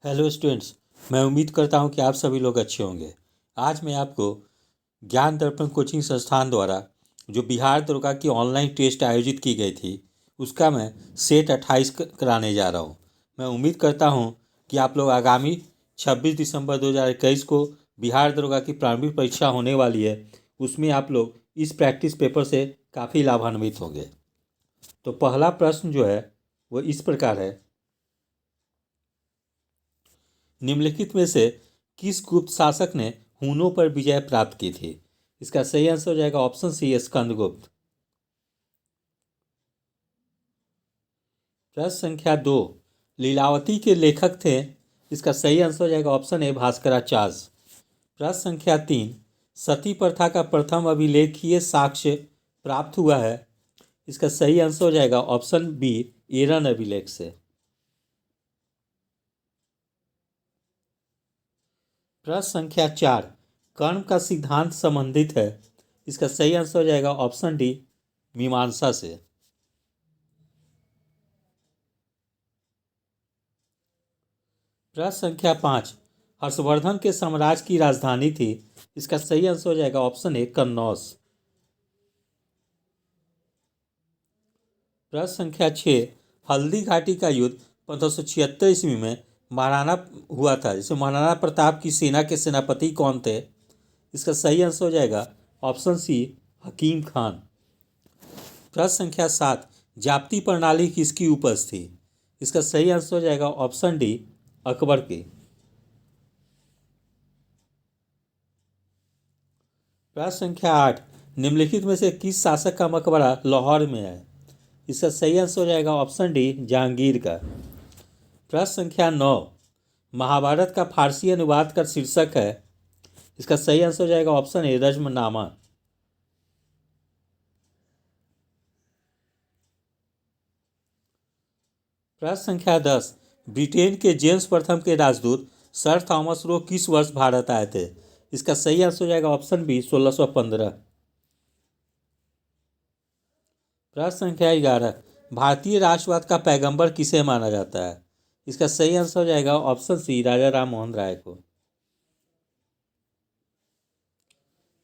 Hello students. मैं उम्मीद करता हूं कि आप सभी लोग अच्छे होंगे। आज मैं आपको ज्ञान दर्पण कोचिंग संस्थान द्वारा जो बिहार दरोगा की ऑनलाइन टेस्ट आयोजित की गई थी उसका मैं सेट 28 कराने जा रहा हूं। मैं उम्मीद करता हूं कि आप लोग आगामी 26 दिसंबर 2021 को बिहार दरोगा की प्रारंभिक परीक्षा होने वाली है, उसमें आप लोग इस प्रैक्टिस पेपर से काफ़ी लाभान्वित होंगे। तो पहला प्रश्न जो है वो इस प्रकार है, निम्नलिखित में से किस गुप्त शासक ने हुनों पर विजय प्राप्त की थी? इसका सही आंसर हो जाएगा ऑप्शन सी, स्कंदगुप्त। प्रश्न संख्या 2, लीलावती के लेखक थे? इसका सही आंसर हो जाएगा ऑप्शन ए, भास्कराचार्य। प्रश्न संख्या 3, सती प्रथा का प्रथम अभिलेखीय साक्ष्य प्राप्त हुआ है? इसका सही आंसर हो जाएगा ऑप्शन बी, एरन अभिलेख से। प्रश्न संख्या 4, कर्म का सिद्धांत संबंधित है? इसका सही आंसर हो जाएगा ऑप्शन डी, मीमांसा से। प्रश्न संख्या 5, हर्षवर्धन के साम्राज्य की राजधानी थी? इसका सही आंसर हो जाएगा ऑप्शन ए, कन्नौज। प्रश्न संख्या 6, हल्दी घाटी का युद्ध 1576 ईस्वी में महाराणा हुआ था, जिसमें महाराणा प्रताप की सेना के सेनापति कौन थे? इसका सही आंसर हो जाएगा ऑप्शन सी, हकीम खान। प्रश्न संख्या 7, जाप्ती प्रणाली किसकी उपज थी? इसका सही आंसर हो जाएगा ऑप्शन डी, अकबर की। प्रश्न संख्या 8, निम्नलिखित में से किस शासक का मकबरा लाहौर में है? इसका सही आंसर हो जाएगा ऑप्शन डी, जहांगीर का। प्रश्न संख्या 9, महाभारत का फारसी अनुवाद का शीर्षक है? इसका सही आंसर हो जाएगा ऑप्शन ए, रज्मनामा। प्रश्न संख्या 10, ब्रिटेन के जेम्स प्रथम के राजदूत सर थॉमस रो किस वर्ष भारत आए थे? इसका सही आंसर हो जाएगा ऑप्शन बी, 1615। प्रश्न संख्या 11, भारतीय राष्ट्रवाद का पैगंबर किसे माना जाता है? इसका सही आंसर हो जाएगा ऑप्शन सी, राजा राम मोहन राय को।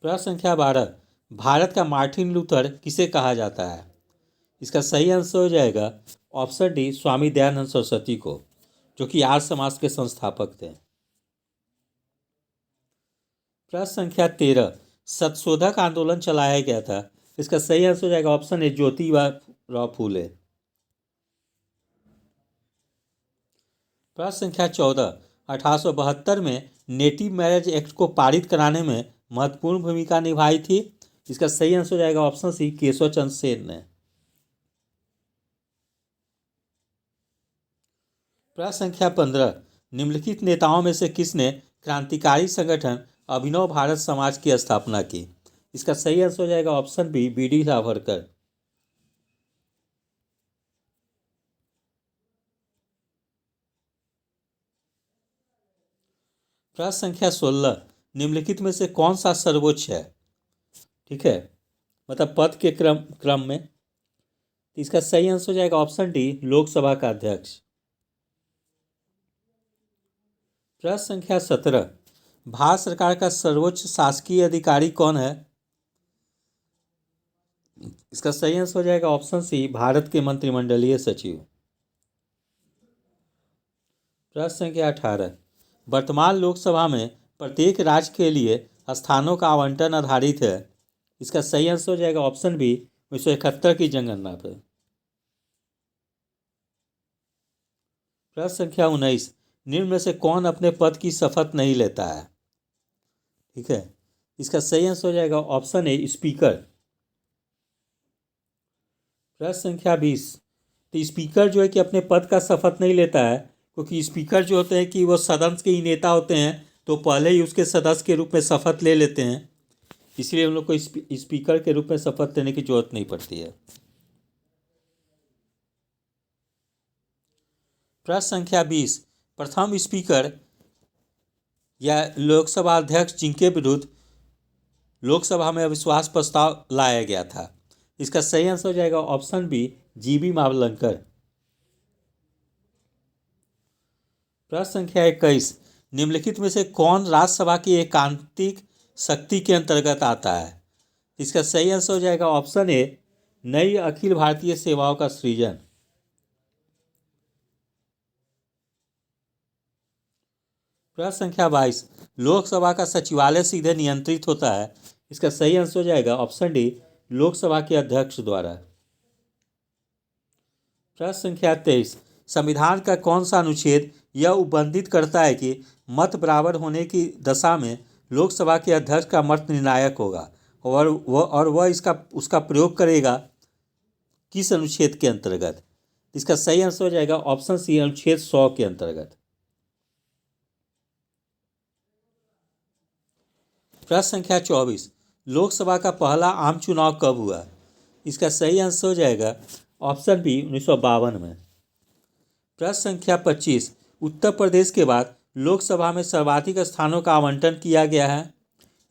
प्रश्न संख्या 12, भारत का मार्टिन लूथर किसे कहा जाता है? इसका सही आंसर हो जाएगा ऑप्शन डी, स्वामी दयानंद सरस्वती को, जो कि आर्य समाज के संस्थापक थे। प्रश्न संख्या 13, सत्यशोधक आंदोलन चलाया गया था? इसका सही आंसर हो जाएगा ऑप्शन ए, ज्योतिबा फूले। प्रश्न संख्या 14, 1872 में नेटिव मैरिज एक्ट को पारित कराने में महत्वपूर्ण भूमिका निभाई थी? इसका सही आंसर हो जाएगा ऑप्शन सी, केशव चंद्र सेन ने। प्रश्न संख्या 15, निम्नलिखित नेताओं में से किसने क्रांतिकारी संगठन अभिनव भारत समाज की स्थापना की? इसका सही आंसर हो जाएगा ऑप्शन बी, बी.डी. सावरकर। प्रश्न संख्या 16, निम्नलिखित में से कौन सा सर्वोच्च है? ठीक है, मतलब पद के क्रम में। तो इसका सही आंसर हो जाएगा ऑप्शन डी, लोकसभा का अध्यक्ष। प्रश्न संख्या 17, भारत सरकार का सर्वोच्च शासकीय अधिकारी कौन है? इसका सही आंसर हो जाएगा ऑप्शन सी, भारत के मंत्रिमंडलीय सचिव। प्रश्न संख्या 18, वर्तमान लोकसभा में प्रत्येक राज्य के लिए स्थानों का आवंटन आधारित है? इसका सही आंसर हो जाएगा ऑप्शन बी, 1971 की जनगणना पर। प्रश्न संख्या 19, निम्न में से कौन अपने पद की शपथ नहीं लेता है? ठीक है, इसका सही आंसर हो जाएगा ऑप्शन ए, स्पीकर। प्रश्न संख्या 20, तो स्पीकर जो है कि अपने पद का शपथ नहीं लेता है, क्योंकि स्पीकर जो होते हैं कि वो सदन के ही नेता होते हैं, तो पहले ही उसके सदस्य के रूप में शपथ ले लेते हैं, इसलिए उन लोग को स्पीकर के रूप में शपथ लेने की जरूरत नहीं पड़ती है। प्रश्न संख्या 20, प्रथम स्पीकर या लोकसभा अध्यक्ष जिनके विरुद्ध लोकसभा में अविश्वास प्रस्ताव लाया गया था? इसका सही आंसर हो जाएगा ऑप्शन बी, जी.बी. मावलंकर। प्रश्न संख्या 21, निम्नलिखित में से कौन राज्यसभा की एकांतिक शक्ति के अंतर्गत आता है? इसका सही आंसर हो जाएगा ऑप्शन ए, नई अखिल भारतीय सेवाओं का सृजन। प्रश्न संख्या 22, लोकसभा का सचिवालय सीधे नियंत्रित होता है। इसका सही आंसर हो जाएगा ऑप्शन डी, लोकसभा के अध्यक्ष द्वारा। प्रश्न संख्या 23, संविधान का कौन सा अनुच्छेद यह उल्लंघित करता है कि मत बराबर होने की दशा में लोकसभा के अध्यक्ष का मत निर्णायक होगा और वह इसका उसका प्रयोग करेगा किस अनुच्छेद के अंतर्गत? इसका सही आंसर हो जाएगा ऑप्शन सी, अनुच्छेद 100 के अंतर्गत। प्रश्न संख्या 24, लोकसभा का पहला आम चुनाव कब हुआ? इसका सही आंसर हो जाएगा ऑप्शन बी, 1952 में। प्रश्न संख्या 25, उत्तर प्रदेश के बाद लोकसभा में सर्वाधिक स्थानों का आवंटन किया गया है।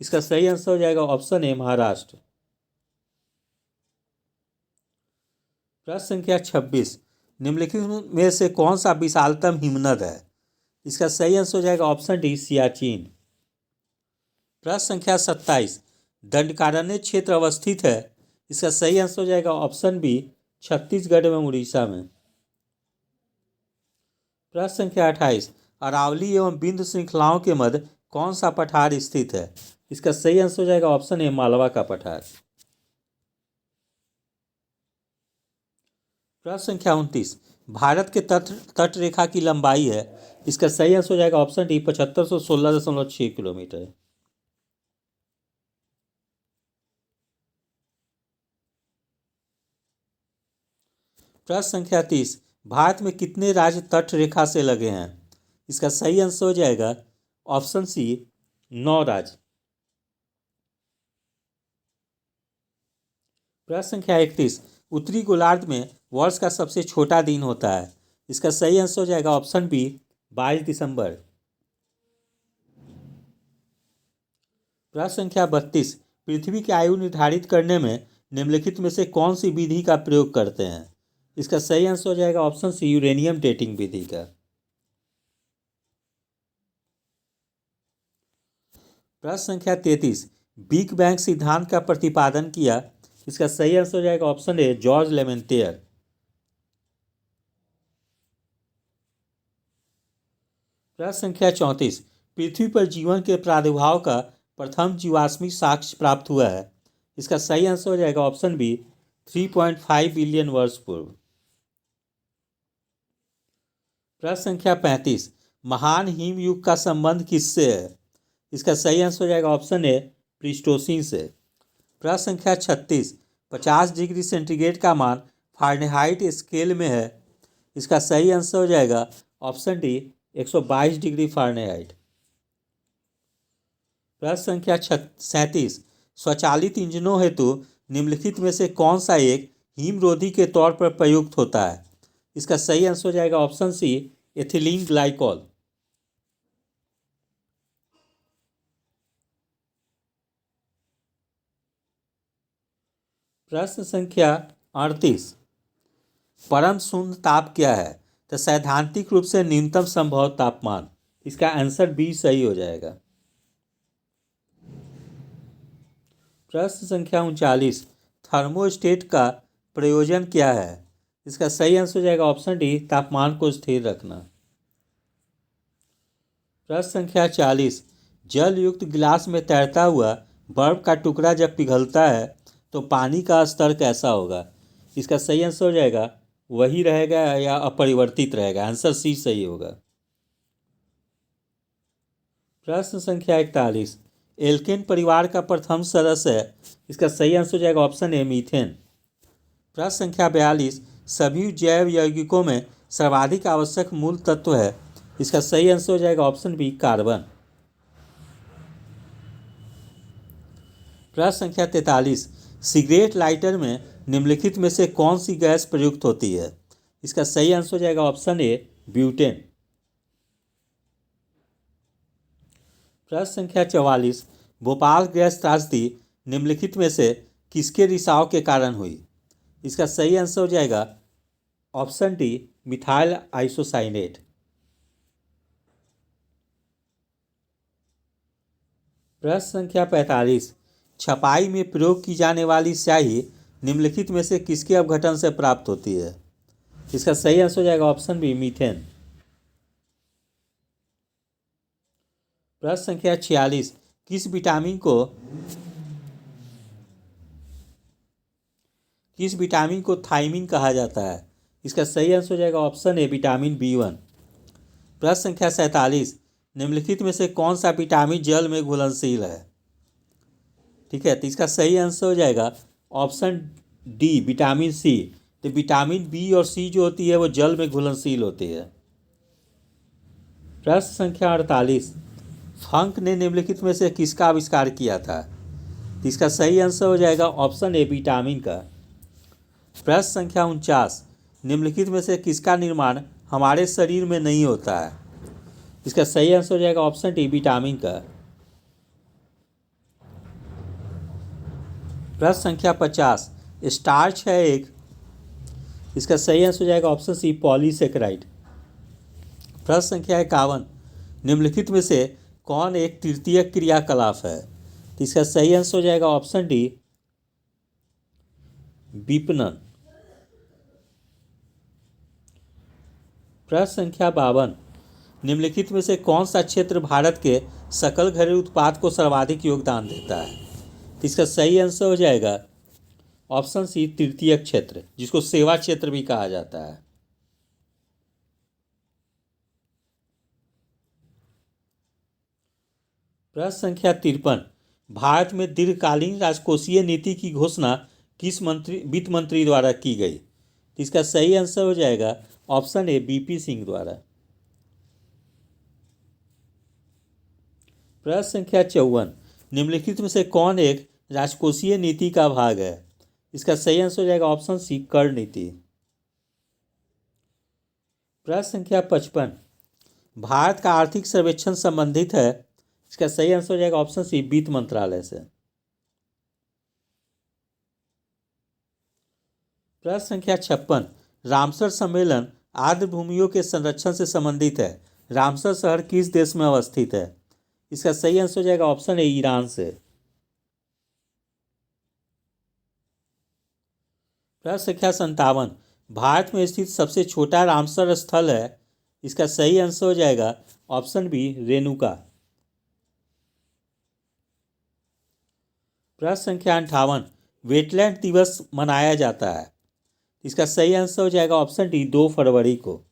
इसका सही आंसर हो जाएगा ऑप्शन ए, महाराष्ट्र। प्रश्न संख्या 26, निम्नलिखित में से कौन सा विशालतम हिमनद है? इसका सही आंसर हो जाएगा ऑप्शन डी, सियाचिन। प्रश्न संख्या 27, दंडकारण्य क्षेत्र अवस्थित है। इसका सही आंसर हो जाएगा ऑप्शन बी, छत्तीसगढ़ एवं उड़ीसा में। प्रश्न संख्या 28, अरावली एवं बिंद श्रृंखलाओं के मध्य कौन सा पठार स्थित है? इसका सही आंसर हो जाएगा ऑप्शन ए, मालवा का पठार। प्रश्न संख्या 29, भारत के तट रेखा की लंबाई है। इसका सही आंसर हो जाएगा ऑप्शन डी, 7516.6 किलोमीटर। प्रश्न संख्या 30, भारत में कितने राज्य तट रेखा से लगे हैं? इसका सही आंसर हो जाएगा ऑप्शन सी, 9 राज्य। प्रश्न संख्या 31, उत्तरी गोलार्ध में वर्ष का सबसे छोटा दिन होता है। इसका सही आंसर हो जाएगा ऑप्शन बी, 22 दिसंबर। प्रश्न संख्या 32, पृथ्वी की आयु निर्धारित करने में निम्नलिखित में से कौन सी विधि का प्रयोग करते हैं? इसका सही आंसर हो जाएगा ऑप्शन सी, यूरेनियम डेटिंग विधि का। प्रश्न संख्या 33, बिग बैंग सिद्धांत का प्रतिपादन किया। इसका सही आंसर हो जाएगा ऑप्शन ए, जॉर्ज लेमेंटियर। प्रश्न संख्या 34, पृथ्वी पर जीवन के प्रादुर्भाव का प्रथम जीवाश्मी साक्ष्य प्राप्त हुआ है। इसका सही आंसर हो जाएगा ऑप्शन बी, 3.5 बिलियन वर्ष पूर्व। प्रश्न संख्या 35, महान हिमयुग का संबंध किससे है? इसका सही आंसर हो जाएगा ऑप्शन ए, प्लीस्टोसीन से। प्रश्न संख्या 36, 50 डिग्री सेंटीग्रेड का मान फ़ारेनहाइट स्केल में है। इसका सही आंसर हो जाएगा ऑप्शन डी, 122 डिग्री फ़ारेनहाइट। प्रश्न संख्या 37, स्वचालित इंजनों हेतु निम्नलिखित में से कौन सा एक हिमरोधी के तौर पर प्रयुक्त होता है? इसका सही आंसर हो जाएगा ऑप्शन सी, एथिलीन ग्लाइकॉल। प्रश्न संख्या 38, परम शून्य ताप क्या है? तो सैद्धांतिक रूप से न्यूनतम संभव तापमान। इसका आंसर बी सही हो जाएगा। प्रश्न संख्या 39, थर्मोस्टेट का प्रयोजन क्या है? इसका सही आंसर हो जाएगा ऑप्शन डी, तापमान को स्थिर रखना। प्रश्न संख्या 40, जल युक्त गिलास में तैरता हुआ बर्फ का टुकड़ा जब पिघलता है तो पानी का स्तर कैसा होगा? इसका सही आंसर हो जाएगा वही रहेगा या अपरिवर्तित रहेगा। आंसर सी सही होगा। प्रश्न संख्या 41, एल्केन परिवार का प्रथम सदस्य है। इसका सही आंसर हो जाएगा ऑप्शन ए, मीथेन। प्रश्न संख्या 42, सभी जैव यौगिकों में सर्वाधिक आवश्यक मूल तत्व है। इसका सही आंसर हो जाएगा ऑप्शन बी, कार्बन। प्रश्न संख्या 43, सिगरेट लाइटर में निम्नलिखित में से कौन सी गैस प्रयुक्त होती है? इसका सही आंसर हो जाएगा ऑप्शन ए, ब्यूटेन। प्रश्न संख्या 44, भोपाल गैस त्रासदी निम्नलिखित में से किसके रिसाव के कारण हुई? इसका सही आंसर हो जाएगा ऑप्शन डी, मिथाइल आइसोसाइनेट। प्रश्न संख्या 45। छपाई में प्रयोग की जाने वाली स्याही निम्नलिखित में से किसके अपघटन से प्राप्त होती है? इसका सही आंसर हो जाएगा ऑप्शन बी, मीथेन। प्रश्न संख्या 46। किस विटामिन को थायमिन कहा जाता है? इसका सही आंसर हो जाएगा ऑप्शन ए, विटामिन B1। प्रश्न संख्या 47। निम्नलिखित में से कौन सा विटामिन जल में घुलनशील है? ठीक है, तो इसका सही आंसर हो जाएगा ऑप्शन डी, विटामिन सी। तो विटामिन बी और सी जो होती है वो जल में घुलनशील होती है। प्रश्न संख्या 48। फंक ने निम्नलिखित में से किसका आविष्कार किया था? तो इसका सही आंसर हो जाएगा ऑप्शन ए, विटामिन का। प्रश्न संख्या 49। निम्नलिखित में से किसका निर्माण हमारे शरीर में नहीं होता है? इसका सही आंसर हो जाएगा ऑप्शन डी, विटामिन का। प्रश्न संख्या 50। स्टार्च है एक, इसका सही आंसर हो जाएगा ऑप्शन सी, पॉलीसेकेराइड। प्रश्न संख्या 51। निम्नलिखित में से कौन एक तृतीय क्रियाकलाप है? तो इसका सही आंसर हो जाएगा ऑप्शन डी, विपणन। प्रश्न संख्या 52। निम्नलिखित में से कौन सा क्षेत्र भारत के सकल घरेलू उत्पाद को सर्वाधिक योगदान देता है? तो इसका सही आंसर हो जाएगा ऑप्शन सी, तृतीय क्षेत्र, जिसको सेवा क्षेत्र भी कहा जाता है। प्रश्न संख्या 53। भारत में दीर्घकालीन राजकोषीय नीति की घोषणा किस वित्त मंत्री द्वारा की गई? तो इसका सही आंसर हो जाएगा ऑप्शन ए, बीपी सिंह द्वारा। प्रश्न संख्या 54। निम्नलिखित में से कौन एक राजकोषीय नीति का भाग है? इसका सही आंसर हो जाएगा ऑप्शन सी, कर नीति। प्रश्न संख्या 55। भारत का आर्थिक सर्वेक्षण संबंधित है, इसका सही आंसर हो जाएगा ऑप्शन सी, वित्त मंत्रालय से। प्रश्न संख्या 56। रामसर सम्मेलन आर्द्र भूमियों के संरक्षण से संबंधित है। रामसर शहर किस देश में अवस्थित है? इसका सही आंसर हो जाएगा ऑप्शन ए, ईरान से। प्रश्न संख्या 57। भारत में स्थित सबसे छोटा रामसर स्थल है, इसका सही आंसर हो जाएगा ऑप्शन बी, रेणुका। प्रश्न संख्या 58। वेटलैंड दिवस मनाया जाता है, इसका सही आंसर हो जाएगा ऑप्शन डी, 2 फरवरी को,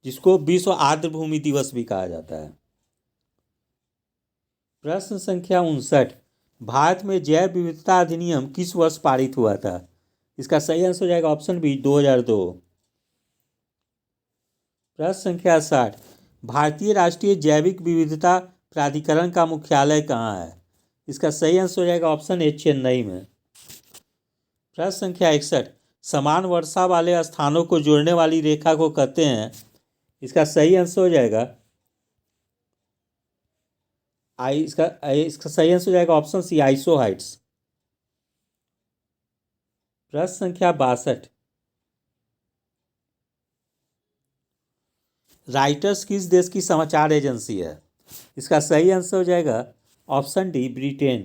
जिसको विश्व आर्द्र भूमि दिवस भी कहा जाता है। प्रश्न संख्या 59। भारत में जैव विविधता अधिनियम किस वर्ष पारित हुआ था? इसका सही आंसर हो जाएगा ऑप्शन बी, 2002। प्रश्न संख्या 60। भारतीय राष्ट्रीय जैविक विविधता प्राधिकरण का मुख्यालय कहाँ है? इसका सही आंसर हो जाएगा ऑप्शन ए, चेन्नई में। प्रश्न संख्या 61। समान वर्षा वाले स्थानों को जोड़ने वाली रेखा को कहते हैं, इसका सही आंसर हो जाएगा इसका सही आंसर हो जाएगा ऑप्शन सी, आइसोहाइट्स। प्रश्न संख्या 62। राइटर्स किस देश की समाचार एजेंसी है? इसका सही आंसर हो जाएगा ऑप्शन डी, ब्रिटेन।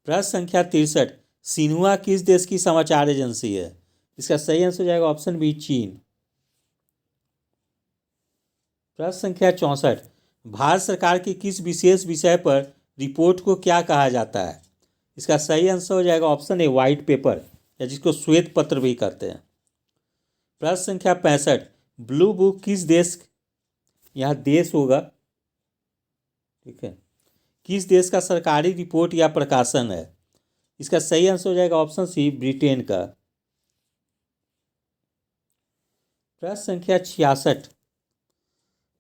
प्रश्न संख्या 63। सिन्हुआ किस देश की समाचार एजेंसी है? इसका सही आंसर हो जाएगा ऑप्शन बी, चीन। प्रश्न संख्या 64। भारत सरकार के किस विशेष विषय पर रिपोर्ट को क्या कहा जाता है? इसका सही आंसर हो जाएगा ऑप्शन ए, व्हाइट पेपर, या जिसको श्वेत पत्र भी कहते हैं। प्रश्न संख्या 65। ब्लू बुक किस देश, यहाँ देश होगा, ठीक है, किस देश का सरकारी रिपोर्ट या प्रकाशन है? इसका सही आंसर हो जाएगा ऑप्शन सी, ब्रिटेन का। प्रश्न संख्या 66।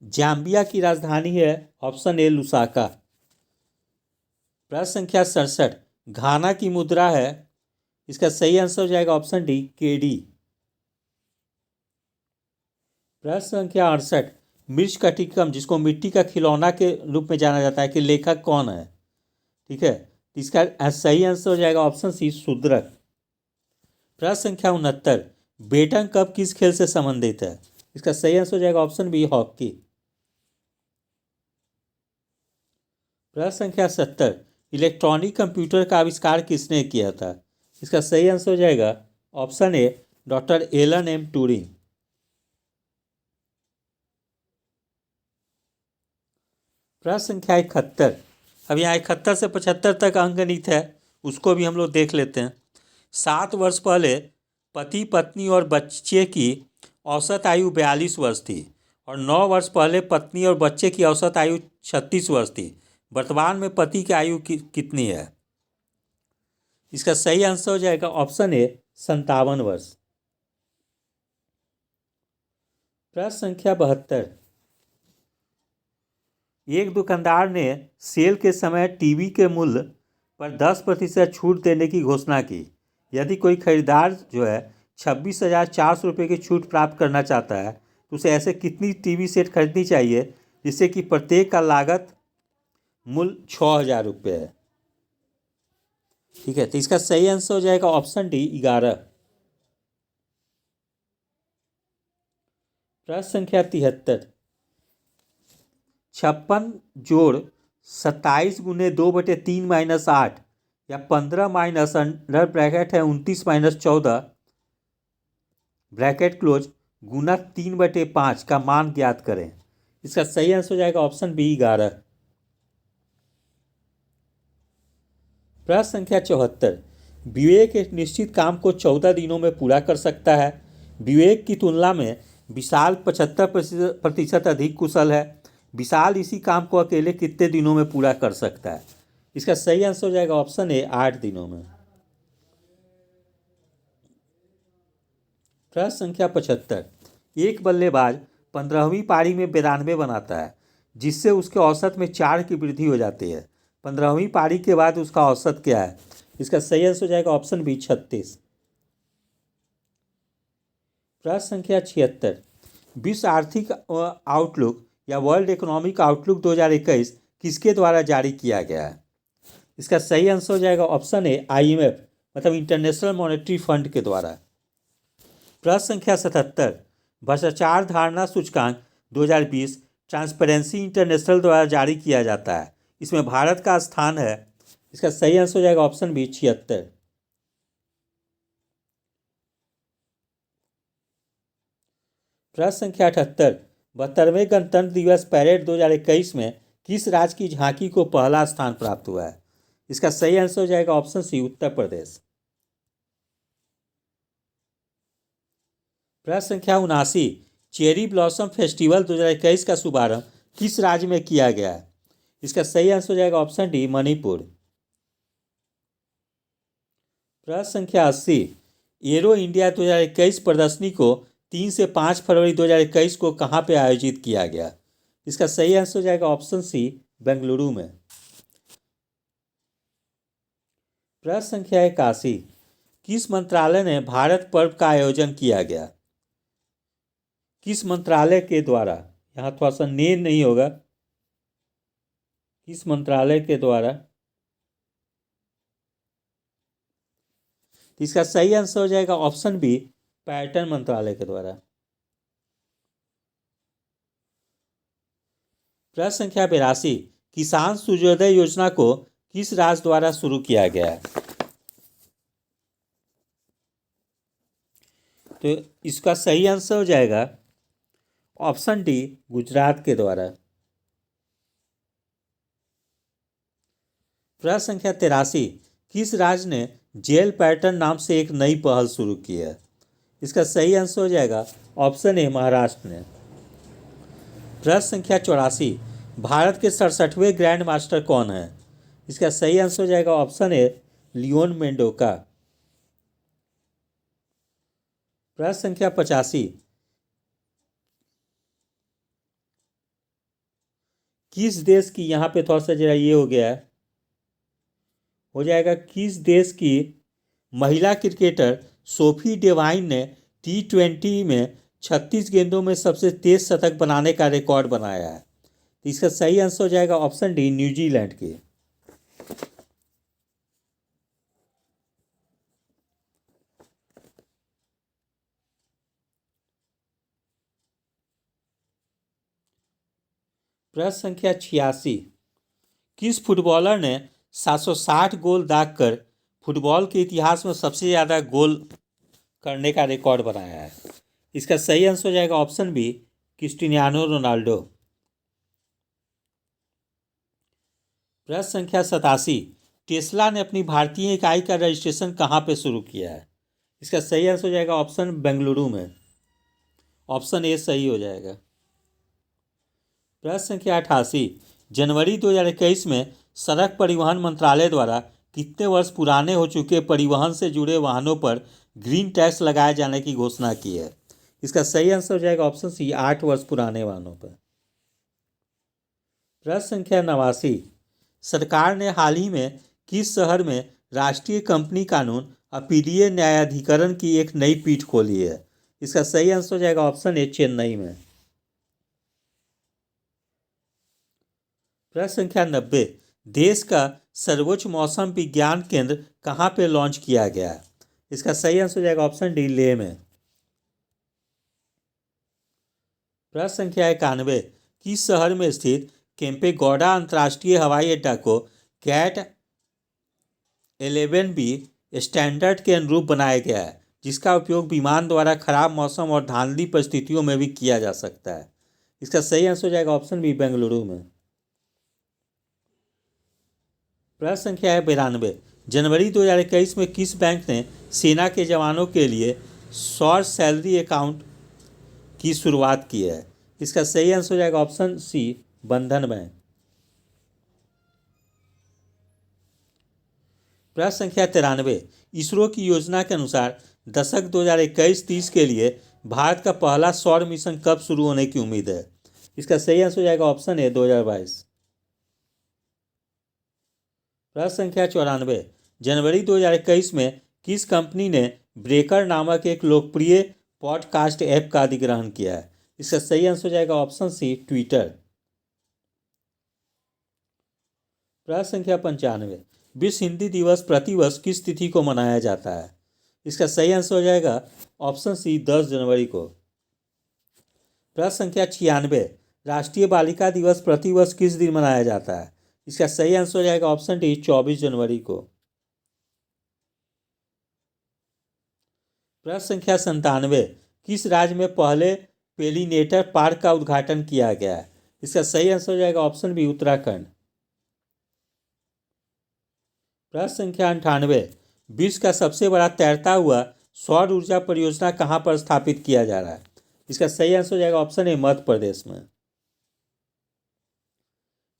जाम्बिया की राजधानी है, ऑप्शन ए, लुसाका। प्रश्न संख्या 67। घाना की मुद्रा है, इसका सही आंसर हो जाएगा ऑप्शन डी, केडी। प्रश्न संख्या 68। मिर्च कटिकम, जिसको मिट्टी का खिलौना के रूप में जाना जाता है, कि लेखक कौन है? ठीक है, इसका सही आंसर हो जाएगा ऑप्शन सी, शूद्रक। प्रश्न संख्या 69। बेटन कप किस खेल से संबंधित है? इसका सही आंसर हो जाएगा ऑप्शन बी, हॉकी। प्रश्न संख्या 70, इलेक्ट्रॉनिक कंप्यूटर का आविष्कार किसने किया था? इसका सही आंसर हो जाएगा option A, doctor Alan M Turing. प्रश्न संख्या 71, अब यहाँ 71 से 75 तक अंकगणित है, उसको भी हम लोग देख लेते हैं। 7 वर्ष पहले पति पत्नी और बच्चे की औसत आयु 42 वर्ष थी और 9 वर्ष पहले पत्नी और बच्चे की औसत आयु 36 वर्ष थी। वर्तमान में पति की आयु कितनी है? इसका सही आंसर हो जाएगा ऑप्शन ए, 57 वर्ष। प्रश्न संख्या 72, एक दुकानदार ने सेल के समय टीवी के मूल्य पर 10% छूट देने की घोषणा की। यदि कोई खरीदार जो है 26,400 रुपये की छूट प्राप्त करना चाहता है तो उसे ऐसे कितनी टीवी सेट खरीदनी चाहिए जिससे कि प्रत्येक का लागत मूल्य 6,000 रुपये है? ठीक है, तो इसका सही आंसर हो जाएगा ऑप्शन डी, 11। प्रश्न संख्या 73, 56 जोड़ 27 गुने 2/3 - 8 या 15 माइनस अंडर ब्रैकेट है 29 - 14 ब्रैकेट क्लोज गुना 3/5 का मान ज्ञात करें। इसका सही आंसर हो जाएगा ऑप्शन बी, 11। प्रश्न संख्या 74, विवेक एक निश्चित काम को 14 दिनों में पूरा कर सकता है। विवेक की तुलना में विशाल 75% अधिक कुशल है। विशाल इसी काम को अकेले कितने दिनों में पूरा कर सकता है? इसका सही आंसर हो जाएगा ऑप्शन ए, 8 दिनों में। प्रश्न संख्या 75, एक बल्लेबाज 15वीं पारी में 92 बनाता है जिससे उसके औसत में 4 की वृद्धि हो जाती है। 15वीं पारी के बाद उसका औसत क्या है? इसका सही आंसर हो जाएगा ऑप्शन बी, 36। प्रश्न संख्या 76, विश्व आर्थिक आउटलुक या वर्ल्ड इकोनॉमिक आउटलुक 2021 किसके द्वारा जारी किया गया है? इसका सही आंसर हो जाएगा ऑप्शन ए, IMF मतलब इंटरनेशनल मॉनेटरी फंड के द्वारा। प्रश्न संख्या 77, भ्रष्टाचार धारणा सूचकांक 2020 ट्रांसपेरेंसी इंटरनेशनल द्वारा जारी किया जाता है, इसमें भारत का स्थान है। इसका सही आंसर हो जाएगा ऑप्शन बी, 76। प्रश्न संख्या 78, 72वें गणतंत्र दिवस परेड 2021 में किस राज्य की झांकी को पहला स्थान प्राप्त हुआ है? इसका सही आंसर हो जाएगा ऑप्शन सी, उत्तर प्रदेश। प्रश्न संख्या 79, चेरी ब्लॉसम फेस्टिवल 2021 का शुभारंभ किस राज्य में किया गया है? इसका सही आंसर हो जाएगा ऑप्शन डी, मणिपुर। प्रश्न संख्या 80, एरो इंडिया 2021 प्रदर्शनी को 3 से 5 फरवरी 2021 को कहाँ पे आयोजित किया गया? इसका सही आंसर हो जाएगा ऑप्शन सी, बेंगलुरु में। प्रश्न संख्या 81, किस मंत्रालय ने भारत पर्व का आयोजन किया गया? किस मंत्रालय के द्वारा? यहाँ थोड़ा सा ने नहीं होगा, किस मंत्रालय के द्वारा? इसका सही आंसर हो जाएगा ऑप्शन बी, पर्यटन मंत्रालय के द्वारा। प्रश्न संख्या 82, किसान सूर्योदय योजना को किस राज्य द्वारा शुरू किया गया है? तो इसका सही आंसर हो जाएगा ऑप्शन डी, गुजरात के द्वारा। प्रश्न संख्या 83, किस राज्य ने जेल पैटर्न नाम से एक नई पहल शुरू की है? इसका सही आंसर हो जाएगा ऑप्शन ए, महाराष्ट्र ने। प्रश्न संख्या 84, भारत के 67वें ग्रैंड मास्टर कौन है? इसका सही आंसर हो जाएगा ऑप्शन ए, लियोन मेंडोका। प्रश्न संख्या 85, किस देश की, यहाँ पे थोड़ा सा जरा ये हो गया है, हो जाएगा किस देश की महिला क्रिकेटर सोफी डेवाइन ने T20 में 36 गेंदों में सबसे तेज शतक बनाने का रिकॉर्ड बनाया है? तो इसका सही आंसर हो जाएगा ऑप्शन डी, न्यूजीलैंड की। प्रश्न संख्या 86, किस फुटबॉलर ने 760 गोल दागकर फुटबॉल के इतिहास में सबसे ज़्यादा गोल करने का रिकॉर्ड बनाया है? इसका सही आंसर हो जाएगा ऑप्शन बी, क्रिस्टियानो रोनाल्डो। प्रश्न संख्या 87, टेस्ला ने अपनी भारतीय इकाई का रजिस्ट्रेशन कहाँ पे शुरू किया है? इसका सही आंसर हो जाएगा ऑप्शन बेंगलुरु में। ऑप्शन ए सही हो जाएगा। प्रश्न संख्या 88, जनवरी 2021 में सड़क परिवहन मंत्रालय द्वारा कितने वर्ष पुराने हो चुके परिवहन से जुड़े वाहनों पर ग्रीन टैक्स लगाए जाने की घोषणा की है? इसका सही आंसर हो जाएगा ऑप्शन सी, 8 वर्ष पुराने वाहनों पर। प्रश्न संख्या 89, सरकार ने हाल ही में किस शहर में राष्ट्रीय कंपनी कानून अपीलीय न्यायाधिकरण की एक नई पीठ खोली है? इसका सही आंसर हो जाएगा ऑप्शन ए, चेन्नई में। प्रश्न संख्या 90, देश का सर्वोच्च मौसम विज्ञान केंद्र कहाँ पे लॉन्च किया गया है? इसका सही आंसर हो जाएगा ऑप्शन डी, लेह में। प्रश्न संख्या 91, किस शहर में स्थित केम्पेगौड़ा अंतर्राष्ट्रीय हवाई अड्डा को कैट 11B स्टैंडर्ड के अनुरूप बनाया गया है, जिसका उपयोग विमान द्वारा खराब मौसम और धांधली परिस्थितियों में भी किया जा सकता है? इसका सही आंसर हो जाएगा ऑप्शन बी, बेंगलुरु में। प्रश्न संख्या है 92, जनवरी 2021 में किस बैंक ने सेना के जवानों के लिए शॉर्ट सैलरी अकाउंट की शुरुआत की है? इसका सही आंसर हो जाएगा ऑप्शन सी, बंधन बैंक। प्रश्न संख्या 93, इसरो की योजना के अनुसार दशक 2021-30 के लिए भारत का पहला सौर मिशन कब शुरू होने की उम्मीद है? इसका सही आंसर हो जाएगा ऑप्शन ए, 2022। प्रश्न संख्या 94, जनवरी 2021 में किस कंपनी ने ब्रेकर नामक एक लोकप्रिय पॉडकास्ट ऐप का अधिग्रहण किया है? इसका सही आंसर हो जाएगा ऑप्शन सी, ट्विटर। प्रश्न संख्या 95, विश्व हिंदी दिवस प्रतिवर्ष किस तिथि को मनाया जाता है? इसका सही आंसर हो जाएगा ऑप्शन सी, 10 जनवरी को। प्रश्न संख्या 96, राष्ट्रीय बालिका दिवस प्रतिवर्ष किस दिन मनाया जाता है? इसका सही आंसर हो जाएगा ऑप्शन डी, 24 जनवरी को। प्रश्न संख्या 97, किस राज्य में पहले पेलिनेटर पार्क का उद्घाटन किया गया है? इसका सही आंसर हो जाएगा ऑप्शन बी, उत्तराखंड। प्रश्न संख्या 98, विश्व का सबसे बड़ा तैरता हुआ सौर ऊर्जा परियोजना कहाँ पर स्थापित किया जा रहा है? इसका सही आंसर हो जाएगा ऑप्शन ए, मध्य प्रदेश में।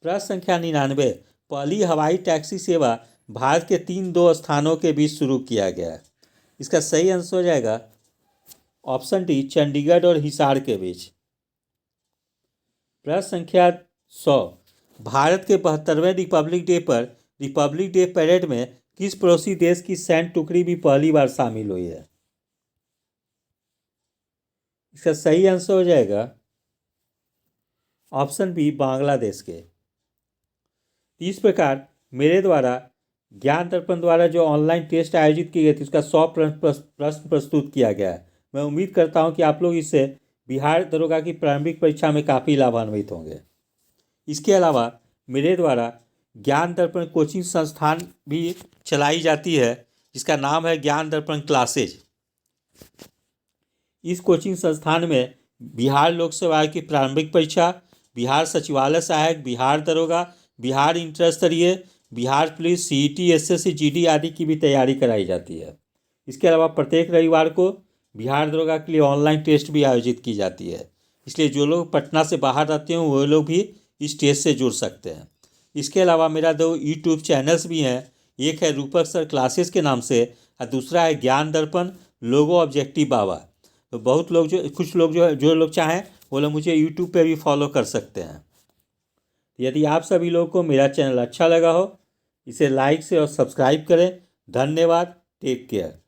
प्रश्न संख्या 99, पहली हवाई टैक्सी सेवा भारत के 3 स्थानों के बीच शुरू किया गया है? इसका सही आंसर हो जाएगा ऑप्शन डी, चंडीगढ़ और हिसार के बीच। प्रश्न संख्या 100, भारत के 72वें रिपब्लिक डे पर रिपब्लिक डे परेड में किस पड़ोसी देश की सैन्य टुकड़ी भी पहली बार शामिल हुई है? इसका सही आंसर हो जाएगा ऑप्शन बी, बांग्लादेश के। इस प्रकार मेरे द्वारा ज्ञान दर्पण द्वारा जो ऑनलाइन टेस्ट आयोजित की गई थी उसका 100 प्रश्न प्रस्तुत किया गया है। मैं उम्मीद करता हूं कि आप लोग इससे बिहार दरोगा की प्रारंभिक परीक्षा में काफ़ी लाभान्वित होंगे। इसके अलावा मेरे द्वारा ज्ञान दर्पण कोचिंग संस्थान भी चलाई जाती है, जिसका नाम है ज्ञान दर्पण क्लासेज। इस कोचिंग संस्थान में बिहार लोक सेवा आयोग की प्रारंभिक परीक्षा, बिहार सचिवालय सहायक, बिहार दरोगा, बिहार इंटर स्तरीय, Bihar police, CET, SSC, GD आदि की भी तैयारी कराई जाती है। इसके अलावा प्रत्येक रविवार को बिहार दरोगा के लिए ऑनलाइन टेस्ट भी आयोजित की जाती है, इसलिए जो लोग पटना से बाहर रहते हैं वो लोग भी इस टेस्ट से जुड़ सकते हैं। इसके अलावा मेरा 2 यूट्यूब चैनल्स भी हैं, एक है रूपक सर क्लासेस के नाम से और दूसरा है ज्ञान दर्पण लोगो ऑब्जेक्टिव बाबा। तो बहुत लोग कुछ लोग जो लोग चाहें वो लोग मुझे यूट्यूब पे भी फॉलो कर सकते हैं। यदि आप सभी लोगों को मेरा चैनल अच्छा लगा हो, इसे लाइक से और सब्सक्राइब करें। धन्यवाद, टेक केयर।